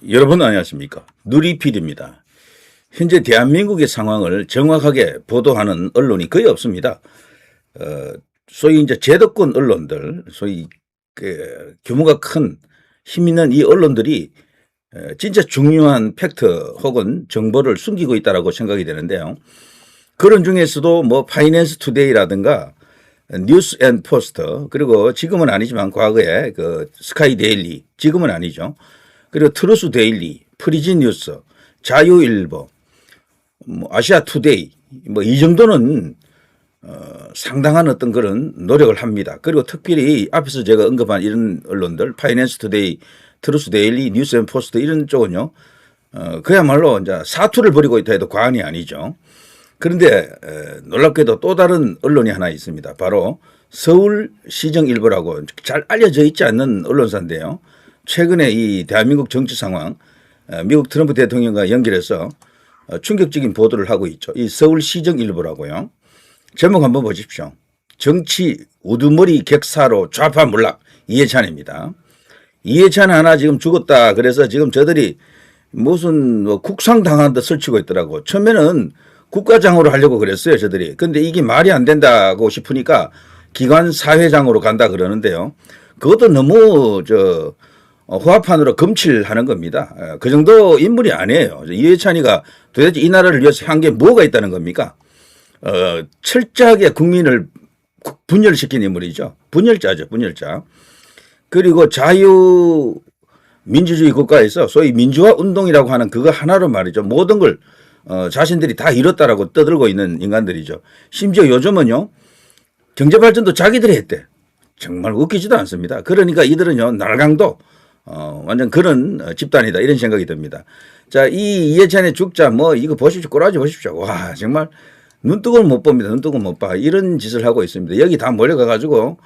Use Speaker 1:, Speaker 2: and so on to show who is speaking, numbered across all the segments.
Speaker 1: 여러분 안녕하십니까. 누리필입니다. 현재 대한민국의 상황을 정확하게 보도하는 언론이 거의 없습니다. 소위 이제 제도권 언론들, 소위 규모가 큰 힘 있는 이 언론들이 진짜 중요한 팩트 혹은 정보를 숨기고 있다라고 생각이 되는데요. 그런 중에서도 뭐 파이낸스 투데이라든가 뉴스 앤 포스터, 그리고 지금은 아니지만 과거에 그 스카이 데일리, 지금은 아니죠. 그리고 트루스 데일리, 프리지 뉴스, 자유일보, 뭐 아시아 투데이, 뭐 이 정도는 상당한 어떤 그런 노력을 합니다. 그리고 특별히 앞에서 제가 언급한 이런 언론들, 파이낸스 투데이, 트루스 데일리, 뉴스 앤 포스트 이런 쪽은요, 그야말로 이제 사투를 벌이고 있다 해도 과언이 아니죠. 그런데 놀랍게도 또 다른 언론이 하나 있습니다. 바로 서울시정일보라고 잘 알려져 있지 않는 언론사인데요. 최근에 이 대한민국 정치 상황, 미국 트럼프 대통령과 연결해서 충격적인 보도를 하고 있죠. 이 서울시정일보라고요. 제목 한번 보십시오. 정치 우두머리 객사로 좌파 몰락, 이해찬입니다. 이해찬 하나 지금 죽었다. 그래서 지금 저들이 무슨 뭐 국상당한 듯 설치고 있더라고. 처음에는 국가장으로 하려고 그랬어요, 저들이. 근데 이게 말이 안 된다고 싶으니까 기관 사회장으로 간다 그러는데요. 그것도 너무 호화판으로 검칠하는 겁니다. 그 정도 인물이 아니에요. 이해찬이가 도대체 이 나라를 위해서 한 게 뭐가 있다는 겁니까? 철저하게 국민을 분열시킨 인물이죠. 분열자죠, 분열자. 그리고 자유민주주의 국가에서 소위 민주화 운동이라고 하는 그거 하나로 말이죠. 모든 걸 자신들이 다 이뤘다라고 떠들고 있는 인간들이죠. 심지어 요즘은요, 경제발전도 자기들이 했대. 정말 웃기지도 않습니다. 그러니까 이들은요, 날강도 완전 그런 집단이다 이런 생각이 듭니다. 자, 이 이해찬의 죽자 뭐 이거 보십시오. 꼬라지 보십시오. 와, 정말 눈뜨고는 못 봅니다. 눈뜨고 못 봐. 이런 짓을 하고 있습니다. 여기 다 몰려가 가지고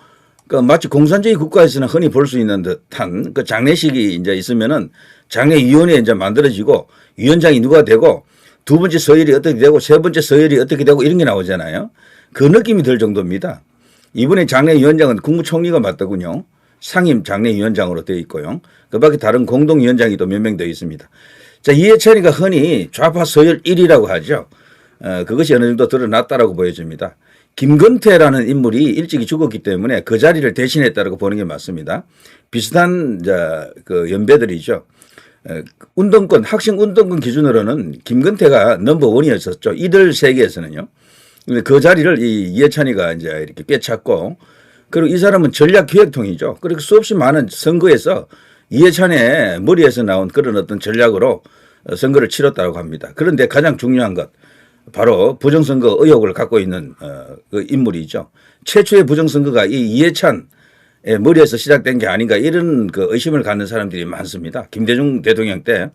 Speaker 1: 그 마치 공산주의 국가에서는 흔히 볼 수 있는 듯한 그 장례식이 이제 있으면은 장례위원회 이제 만들어지고 위원장이 누가 되고 두 번째 서열이 어떻게 되고 세 번째 서열이 어떻게 되고 이런 게 나오잖아요. 그 느낌이 들 정도입니다. 이번에 장례위원장은 국무총리가 맡더군요. 상임 장례위원장으로 되어 있고요. 그 밖에 다른 공동위원장이 또 몇 명 되어 있습니다. 자, 이해찬이가 흔히 좌파 서열 1위라고 하죠. 그것이 어느 정도 드러났다라고 보여집니다. 김건태라는 인물이 일찍이 죽었기 때문에 그 자리를 대신했다라고 보는 게 맞습니다. 비슷한 그 연배들이죠. 운동권, 학생 운동권 기준으로는 김건태가 넘버원이었었죠. 이들 세계에서는요. 근데 그 자리를 이 이해찬이가 이제 이렇게 꿰찼고, 그리고 이 사람은 전략기획통이죠. 그리고 수없이 많은 선거에서 이해찬의 머리에서 나온 그런 어떤 전략으로 선거를 치렀다고 합니다. 그런데 가장 중요한 것, 바로 부정선거 의혹을 갖고 있는 그 인물이죠. 최초의 부정선거가 이 이해찬의 머리에서 시작된 게 아닌가 이런 그 의심을 갖는 사람들이 많습니다. 김대중 대통령 때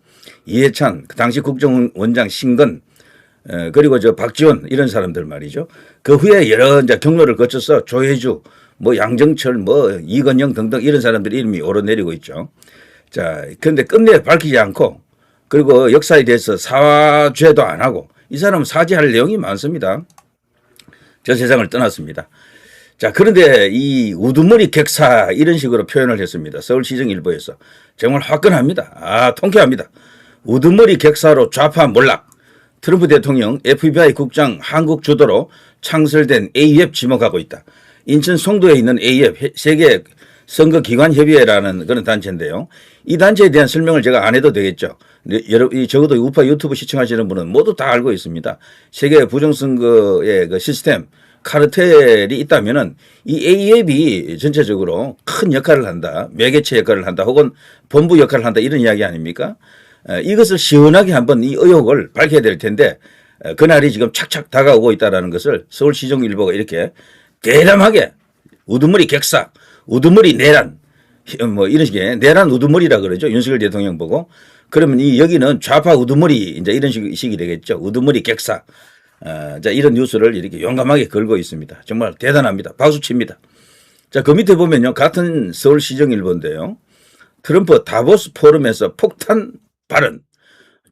Speaker 1: 이해찬, 그 당시 국정원장 신건, 그리고 박지원 이런 사람들 말이죠. 그 후에 여러 이제 경로를 거쳐서 조혜주, 뭐 양정철, 뭐 이건영 등등 이런 사람들 이름이 오르내리고 있죠. 자, 그런데 끝내 밝히지 않고 그리고 역사에 대해서 사죄도 안 하고 이 사람은 사죄할 내용이 많습니다. 저 세상을 떠났습니다. 자, 그런데 이 우두머리 객사 이런 식으로 표현을 했습니다. 서울시정일보에서. 정말 화끈합니다. 통쾌합니다. 우두머리 객사로 좌파 몰락. 트럼프 대통령 FBI 국장 한국 주도로 창설된 AF 지목하고 있다. 인천 송도에 있는 AF 세계 선거기관협의회라는 그런 단체인데요. 이 단체에 대한 설명을 제가 안 해도 되겠죠. 적어도 우파 유튜브 시청하시는 분은 모두 다 알고 있습니다. 세계 부정선거의 그 시스템, 카르텔이 있다면은 이 AF이 전체적으로 큰 역할을 한다. 매개체 역할을 한다. 혹은 본부 역할을 한다. 이런 이야기 아닙니까? 이것을 시원하게 한번 이 의혹을 밝혀야 될 텐데 그날이 지금 착착 다가오고 있다는 것을 서울시정일보가 이렇게 대담하게 우두머리 객사, 우두머리 내란, 뭐 이런 식의 내란 우두머리라 그러죠. 윤석열 대통령 보고. 그러면 이 여기는 좌파 우두머리 이제 이런 식이 되겠죠. 우두머리 객사. 자, 이런 뉴스를 이렇게 용감하게 걸고 있습니다. 정말 대단합니다. 박수 칩니다. 자, 그 밑에 보면요. 같은 서울시정일보인데요. 트럼프 다보스 포럼에서 폭탄 발언.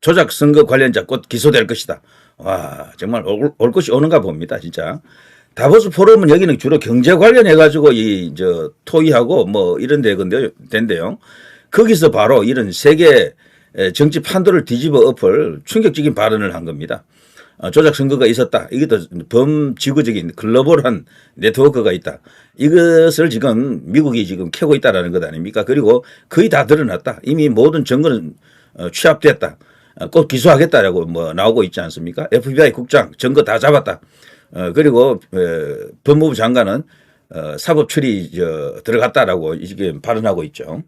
Speaker 1: 조작 선거 관련자 곧 기소될 것이다. 와, 정말 올 것이 오는가 봅니다. 진짜. 다보스 포럼은 여기는 주로 경제 관련해가지고 토의하고 뭐 이런 데인데요. 거기서 바로 이런 세계 정치 판도를 뒤집어 엎을 충격적인 발언을 한 겁니다. 조작 선거가 있었다. 이게 더 범지구적인 글로벌한 네트워크가 있다. 이것을 지금 미국이 지금 캐고 있다라는 것 아닙니까? 그리고 거의 다 드러났다. 이미 모든 증거는 취합됐다. 꼭 기소하겠다라고 뭐 나오고 있지 않습니까? FBI 국장 증거 다 잡았다. 그리고 법무부 장관은 사법 처리 들어갔다라고 지금 발언하고 있죠.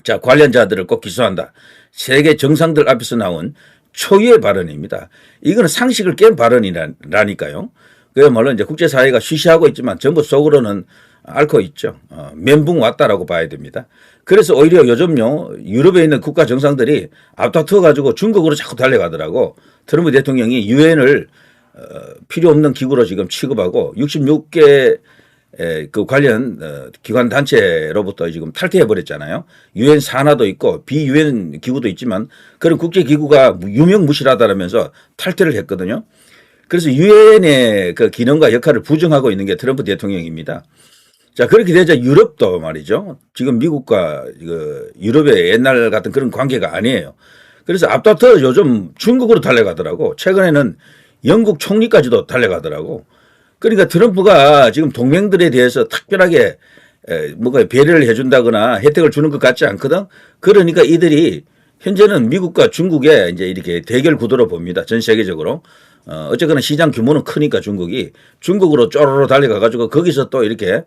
Speaker 1: 자, 관련자들을 꼭 기소한다. 세계 정상들 앞에서 나온 초유의 발언입니다. 이거는 상식을 깬 발언이라니까요. 그야말로 이제 국제사회가 쉬쉬하고 있지만 전부 속으로는 앓고 있죠. 멘붕 왔다라고 봐야 됩니다. 그래서 오히려 요즘요, 유럽에 있는 국가 정상들이 앞다투어 가지고 중국으로 자꾸 달려가더라고. 트럼프 대통령이 유엔을 필요 없는 기구로 지금 취급하고 66개 그 관련 기관 단체로부터 지금 탈퇴해 버렸잖아요. 유엔 산하도 있고 비유엔 기구도 있지만 그런 국제 기구가 유명무실하다라면서 탈퇴를 했거든요. 그래서 유엔의 그 기능과 역할을 부정하고 있는 게 트럼프 대통령입니다. 자, 그렇게 되자 유럽도 말이죠. 지금 미국과 그 유럽의 옛날 같은 그런 관계가 아니에요. 그래서 앞다퉈 요즘 중국으로 달려가더라고. 최근에는 영국 총리까지도 달려가더라고. 그러니까 트럼프가 지금 동맹들에 대해서 특별하게 뭔가 배려를 해준다거나 혜택을 주는 것 같지 않거든. 그러니까 이들이 현재는 미국과 중국의 이제 이렇게 대결 구도로 봅니다. 전 세계적으로. 어쨌거나 시장 규모는 크니까 중국으로 쪼로로 달려가가지고 거기서 또 이렇게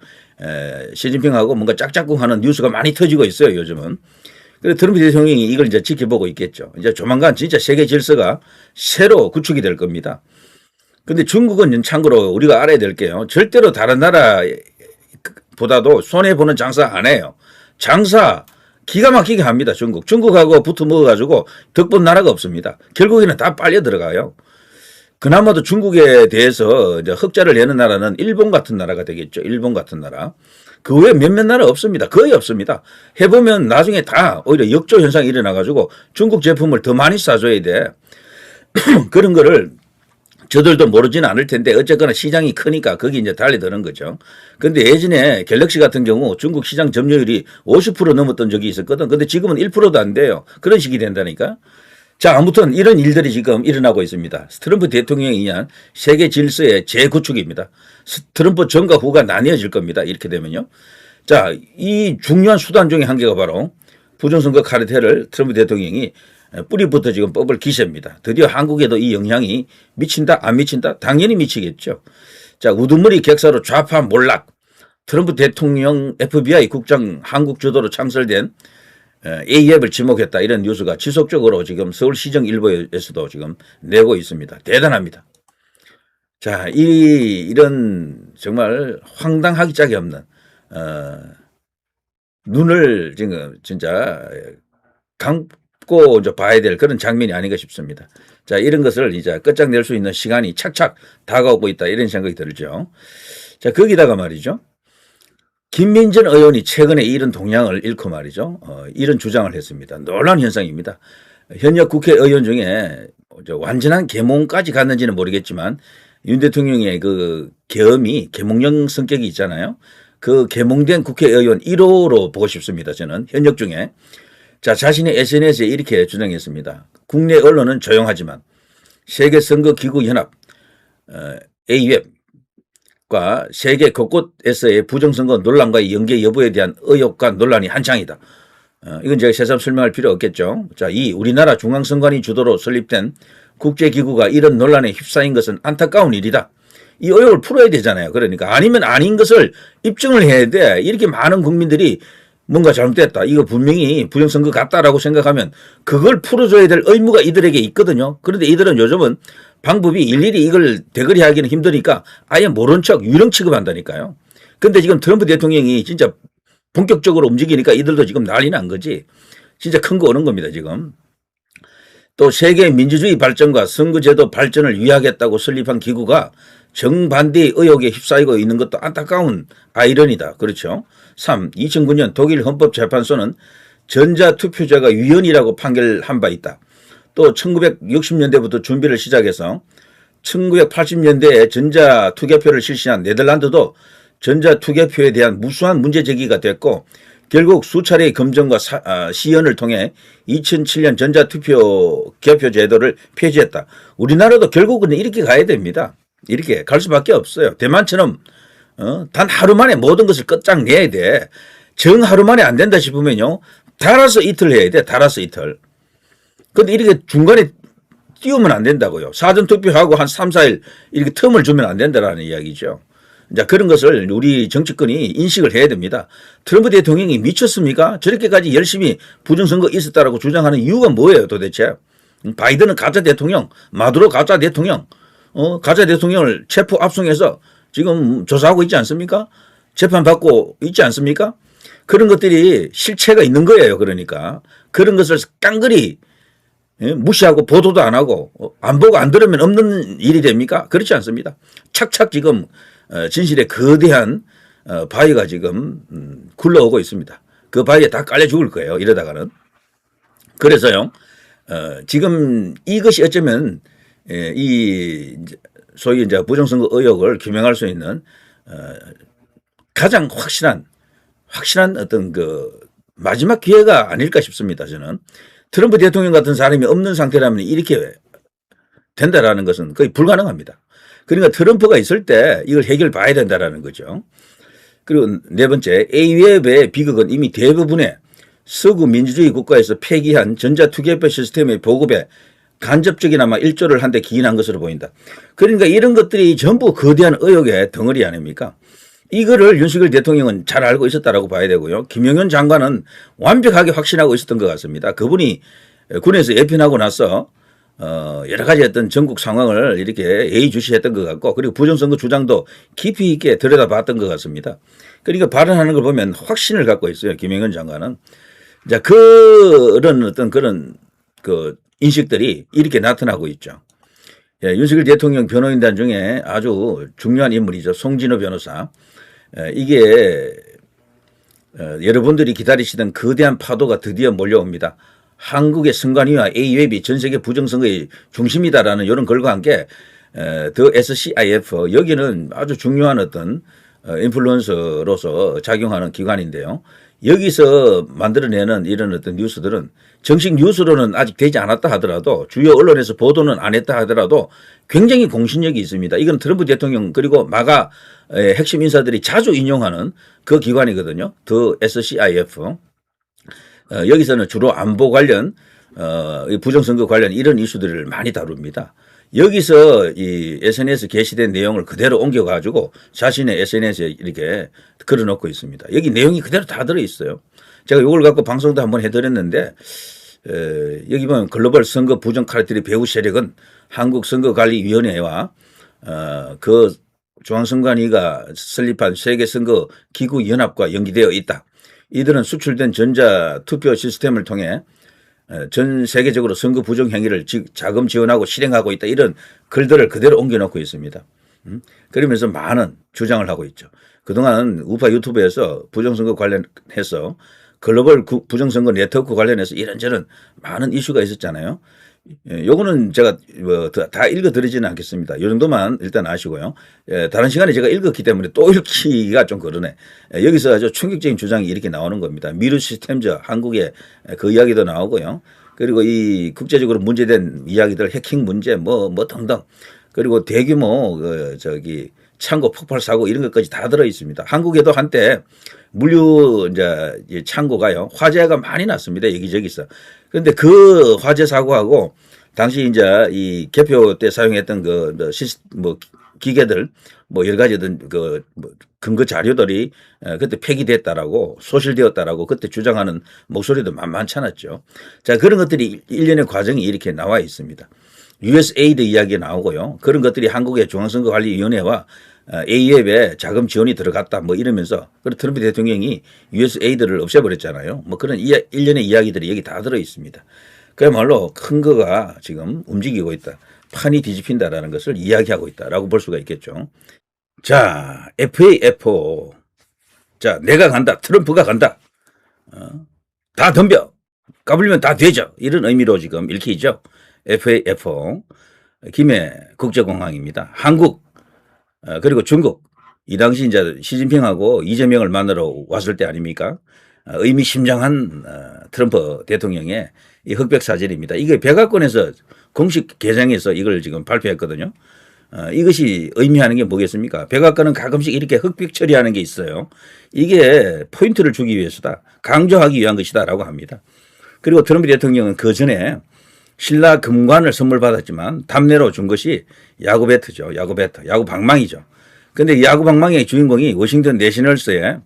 Speaker 1: 시진핑하고 뭔가 짝짝꿍하는 뉴스가 많이 터지고 있어요, 요즘은. 그래서 트럼프 대통령이 이걸 이제 지켜보고 있겠죠. 이제 조만간 진짜 세계 질서가 새로 구축이 될 겁니다. 근데 중국은 참고로 우리가 알아야 될 게요. 절대로 다른 나라보다도 손해보는 장사 안 해요. 장사 기가 막히게 합니다, 중국. 중국하고 붙어 먹어가지고 덕본 나라가 없습니다. 결국에는 다 빨려 들어가요. 그나마도 중국에 대해서 이제 흑자를 내는 나라는 일본 같은 나라가 되겠죠. 일본 같은 나라. 그 외에 몇몇 나라 없습니다. 거의 없습니다. 해보면 나중에 다 오히려 역조 현상이 일어나가지고 중국 제품을 더 많이 싸줘야 돼. 그런 거를 저들도 모르지는 않을 텐데 어쨌거나 시장이 크니까 거기 이제 달려드는 거죠. 근데 예전에 갤럭시 같은 경우 중국 시장 점유율이 50% 넘었던 적이 있었거든. 근데 지금은 1%도 안 돼요. 그런 식이 된다니까. 자, 아무튼 이런 일들이 지금 일어나고 있습니다. 트럼프 대통령에 의한 세계 질서의 재구축입니다. 트럼프 전과 후가 나뉘어질 겁니다. 이렇게 되면요. 자, 이 중요한 수단 중에 한 개가 바로 부정선거 카르텔을 트럼프 대통령이 뿌리부터 지금 뽑을 기세입니다. 드디어 한국에도 이 영향이 미친다 안 미친다? 당연히 미치겠죠. 자, 우두머리 객사로 좌파 몰락. 트럼프 대통령 FBI 국장 한국 주도로 창설된 A앱을 지목했다. 이런 뉴스가 지속적으로 지금 서울시정 일보에서도 지금 내고 있습니다. 대단합니다. 자, 이런 정말 황당하기 짝이 없는 눈을 지금 진짜 감고 이제 봐야 될 그런 장면이 아닌가 싶습니다. 자, 이런 것을 이제 끝장낼 수 있는 시간이 착착 다가오고 있다. 이런 생각이 들죠. 자, 거기다가 말이죠. 김민전 의원이 최근에 이런 동향을 잃고 말이죠. 이런 주장을 했습니다. 놀라운 현상입니다. 현역 국회의원 중에 완전한 계몽까지 갔는지는 모르겠지만 윤 대통령의 그 계몽령 성격이 있잖아요. 그 계몽된 국회의원 1호로 보고 싶습니다. 저는 현역 중에. 자, 자신의 SNS에 이렇게 주장했습니다. 국내 언론은 조용하지만 세계선거기구연합 A웹과 세계 곳곳에서의 부정선거 논란과의 연계 여부에 대한 의혹과 논란이 한창이다. 이건 제가 새삼 설명할 필요 없겠죠. 자, 우리나라 중앙선관위 주도로 설립된 국제기구가 이런 논란에 휩싸인 것은 안타까운 일이다. 이 의혹을 풀어야 되잖아요. 그러니까 아니면 아닌 것을 입증을 해야 돼. 이렇게 많은 국민들이 뭔가 잘못됐다. 이거 분명히 부정선거 같다라고 생각하면 그걸 풀어줘야 될 의무가 이들에게 있거든요. 그런데 이들은 요즘은 방법이 일일이 이걸 대거리 하기는 힘드니까 아예 모른 척 유령 취급한다니까요. 근데 지금 트럼프 대통령이 진짜 본격적으로 움직이니까 이들도 지금 난리 난 거지. 진짜 큰 거 오는 겁니다, 지금. 또 세계 민주주의 발전과 선거제도 발전을 위하겠다고 설립한 기구가 정반대의 의혹에 휩싸이고 있는 것도 안타까운 아이러니다. 그렇죠. 3. 2009년 독일 헌법재판소는 전자투표제가 위헌이라고 판결한 바 있다. 또 1960년대부터 준비를 시작해서 1980년대에 전자투개표를 실시한 네덜란드도 전자투개표에 대한 무수한 문제 제기가 됐고 결국 수차례의 검증과 시연을 통해 2007년 전자투표 개표 제도를 폐지했다. 우리나라도 결국은 이렇게 가야 됩니다. 이렇게 갈 수밖에 없어요. 대만처럼 단 하루 만에 모든 것을 끝장내야 돼. 정 하루 만에 안 된다 싶으면요. 달아서 이틀 해야 돼. 달아서 이틀. 근데 이렇게 중간에 띄우면 안 된다고요. 사전투표하고 한 3, 4일 이렇게 텀을 주면 안 된다라는 이야기죠. 자, 그런 것을 우리 정치권이 인식을 해야 됩니다. 트럼프 대통령이 미쳤습니까? 저렇게까지 열심히 부정선거 있었다라고 주장하는 이유가 뭐예요 도대체? 바이든은 가짜 대통령, 마두로 가짜 대통령, 가짜 대통령을 체포 압송해서 지금 조사하고 있지 않습니까? 재판받고 있지 않습니까? 그런 것들이 실체가 있는 거예요. 그러니까 그런 것을 깡그리 무시하고 보도도 안 하고 안 보고 안 들으면 없는 일이 됩니까? 그렇지 않습니다. 착착 지금 진실의 거대한 바위가 지금 굴러오고 있습니다. 그 바위에 다 깔려 죽을 거예요. 이러다가는. 그래서요. 지금 이것이 어쩌면 이 소위 이제 부정선거 의혹을 규명할 수 있는 가장 확실한 어떤 그 마지막 기회가 아닐까 싶습니다. 저는 트럼프 대통령 같은 사람이 없는 상태라면 이렇게 된다라는 것은 거의 불가능합니다. 그러니까 트럼프가 있을 때 이걸 해결 봐야 된다라는 거죠. 그리고 네 번째, A웹의 비극은 이미 대부분의 서구 민주주의 국가에서 폐기한 전자투개표 시스템의 보급에 간접적이나마 일조를 한 데 기인한 것으로 보인다. 그러니까 이런 것들이 전부 거대한 의혹의 덩어리 아닙니까? 이거를 윤석열 대통령은 잘 알고 있었다라고 봐야 되고요. 김영현 장관은 완벽하게 확신하고 있었던 것 같습니다. 그분이 군에서 예편하고 나서 여러 가지 어떤 전국 상황을 이렇게 예의주시했던 것 같고, 그리고 부정선거 주장도 깊이 있게 들여다봤던 것 같습니다. 그러니까 발언하는 걸 보면 확신을 갖고 있어요. 김영현 장관은. 자, 그런 어떤 그런 그 인식들이 이렇게 나타나고 있죠. 예, 윤석열 대통령 변호인단 중에 아주 중요한 인물이죠. 송진호 변호사. 이게 여러분들이 기다리시던 거대한 파도가 드디어 몰려옵니다. 한국의 선관위와 A웹이 전 세계 부정선거의 중심이다라는 이런 글과 함께 더 SCIF 여기는 아주 중요한 어떤 인플루언서로서 작용하는 기관인데요. 여기서 만들어내는 이런 어떤 뉴스들은 정식 뉴스로는 아직 되지 않았다 하더라도 주요 언론에서 보도는 안 했다 하더라도 굉장히 공신력이 있습니다. 이건 트럼프 대통령 그리고 마가 핵심 인사들이 자주 인용하는 그 기관이거든요. 더 SCIF. 여기서는 주로 안보 관련, 부정선거 관련 이런 이슈들을 많이 다룹니다. 여기서 이 SNS 게시된 내용을 그대로 옮겨가지고 자신의 SNS에 이렇게 걸어놓고 있습니다. 여기 내용이 그대로 다 들어있어요. 제가 이걸 갖고 방송도 한번 해드렸는데, 여기 보면 글로벌 선거 부정 카르텔의 배후 세력은 한국선거관리위원회와 그 중앙선관위가 설립한 세계선거기구연합과 연기되어 있다. 이들은 수출된 전자투표 시스템을 통해 전 세계적으로 선거 부정 행위를 자금 지원하고 실행하고 있다. 이런 글들을 그대로 옮겨놓고 있습니다. 그러면서 많은 주장을 하고 있죠. 그동안 우파 유튜브에서 부정선거 관련해서 글로벌 부정선거 네트워크 관련해서 이런저런 많은 이슈가 있었잖아요. 요거는 제가 다 읽어드리지는 않겠습니다. 요 정도만 일단 아시고요. 다른 시간에 제가 읽었기 때문에 또 읽기가 좀 그러네. 여기서 아주 충격적인 주장이 이렇게 나오는 겁니다. 미르 시스템즈 한국의 그 이야기도 나오고요. 그리고 이 국제적으로 문제된 이야기들 해킹 문제 뭐 등등. 그리고 대규모 창고 폭발 사고 이런 것까지 다 들어 있습니다. 한국에도 한때 물류 이제 창고가요 화재가 많이 났습니다. 여기저기서. 그런데 그 화재 사고하고 당시 이제 이 개표 때 사용했던 기계들 여러 가지 근거 자료들이 그때 폐기됐다라고 소실되었다라고 그때 주장하는 목소리도 만만찮았죠. 자, 그런 것들이 일련의 과정이 이렇게 나와 있습니다. USAID 이야기가 나오고요. 그런 것들이 한국의 중앙선거관리위원회와 A웹에 자금 지원이 들어갔다 이러면서 트럼프 대통령이 USAID를 없애버렸잖아요. 그런 일련의 이야기들이 여기 다 들어 있습니다. 그야말로 큰 거가 지금 움직이고 있다. 판이 뒤집힌다라는 것을 이야기하고 있다라고 볼 수가 있겠죠. 자, FAFO. 자, 내가 간다. 트럼프가 간다. 다 덤벼. 까불면 다 되죠. 이런 의미로 지금 읽히죠. FAFO. 김해 국제공항입니다. 한국 그리고 중국 이 당시 이제 시진핑하고 이재명을 만나러 왔을 때 아닙니까? 의미심장한 트럼프 대통령의 이 흑백 사진입니다. 이게 백악관에서 공식 개장에서 이걸 지금 발표했거든요. 이것이 의미하는 게 뭐겠습니까? 백악관은 가끔씩 이렇게 흑백 처리하는 게 있어요. 이게 포인트를 주기 위해서다. 강조하기 위한 것이다라고 합니다. 그리고 트럼프 대통령은 그 전에 신라 금관을 선물 받았지만 답례로 준 것이 야구 배트죠. 야구 배트. 야구 방망이죠. 그런데 야구 방망이의 주인공이 워싱턴 내셔널스의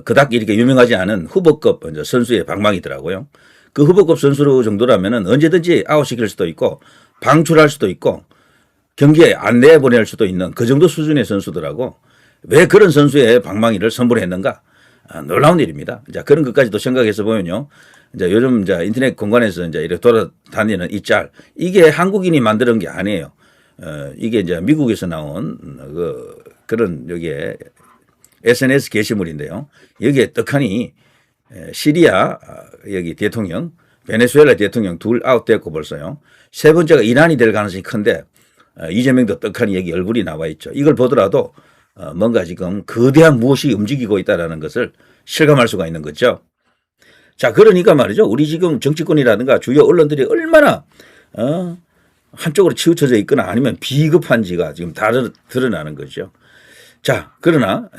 Speaker 1: 그닥 이렇게 유명하지 않은 후보급 선수의 방망이더라고요. 그 후보급 선수 정도라면은 언제든지 아웃시킬 수도 있고 방출할 수도 있고 경기에 안 내보낼 수도 있는 그 정도 수준의 선수더라고. 왜 그런 선수의 방망이를 선물했는가? 놀라운 일입니다. 자, 그런 것까지도 생각해서 보면요. 이제 요즘 이제 인터넷 공간에서 이제 이렇게 돌아다니는 이 짤, 이게 한국인이 만드는 게 아니에요. 이게 이제 미국에서 나온 그런 여기에 SNS 게시물인데요. 여기에 떡하니 시리아 여기 대통령, 베네수엘라 대통령 둘 아웃됐고 벌써요. 세 번째가 이란이 될 가능성이 큰데 이재명도 떡하니 여기 얼굴이 나와 있죠. 이걸 보더라도 뭔가 지금 거대한 무엇이 움직이고 있다는 것을 실감할 수가 있는 거죠. 자, 그러니까 말이죠. 우리 지금 정치권이라든가 주요 언론들이 얼마나 한쪽으로 치우쳐져 있거나 아니면 비겁한지가 지금 다 드러나는 거죠. 자, 그러나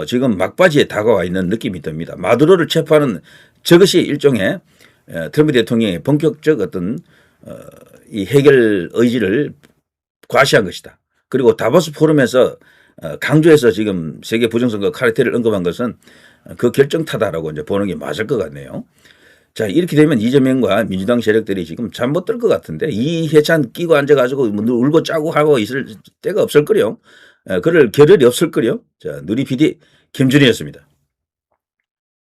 Speaker 1: 지금 막바지에 다가와 있는 느낌이 듭니다. 마두로를 체포하는 저것이 일종의 트럼프 대통령의 본격적 어떤 이 해결 의지를 과시한 것이다. 그리고 다보스 포럼에서 강조해서 지금 세계 부정선거 카르텔을 언급한 것은 그 결정타다라고 이제 보는 게 맞을 것 같네요. 자, 이렇게 되면 이재명과 민주당 세력들이 지금 잠 못 들 것 같은데 이해찬 끼고 앉아가지고 울고 짜고 하고 있을 때가 없을 거요. 그럴 겨를이 없을 거요. 자, 누리 PD 김준희였습니다.